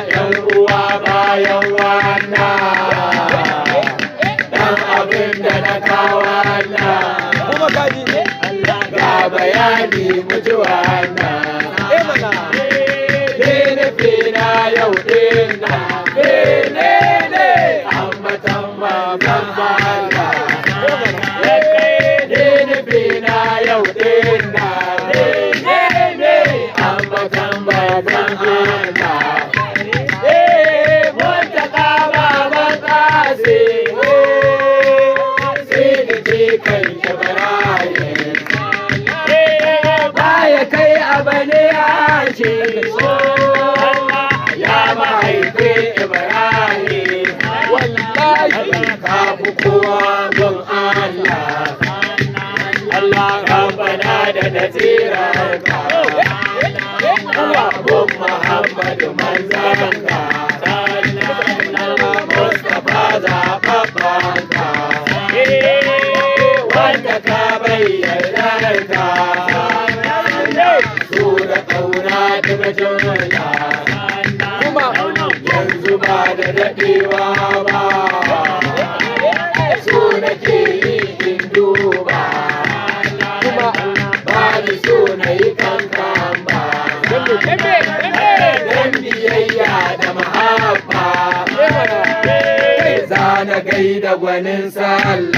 'yan uwa bayan wannan dan abin da na kawo wannan kuma kaji ga bayani muji wannan nufi na yau din na ne ambatan manzan Allah nufi na yau din na ne ambatan manzan Allah mutaka baban kasi sai da je kan Ibrahim baya kai abane ya ce ya mahaifi Ibrahim wallahi ka fi kowa gun Allah Allah rabbana da nasirarka Abun Muhammadu manzanka Mustapha zaɓaɓɓanka wanda ka bayyana ka su da ƙauna daga jumla kuma yanzu ba da daɗewa ba su nake yi in duba kuma ba ni so na yi kankan ba dan biyayya da mahabba za na gaida gwanin sallah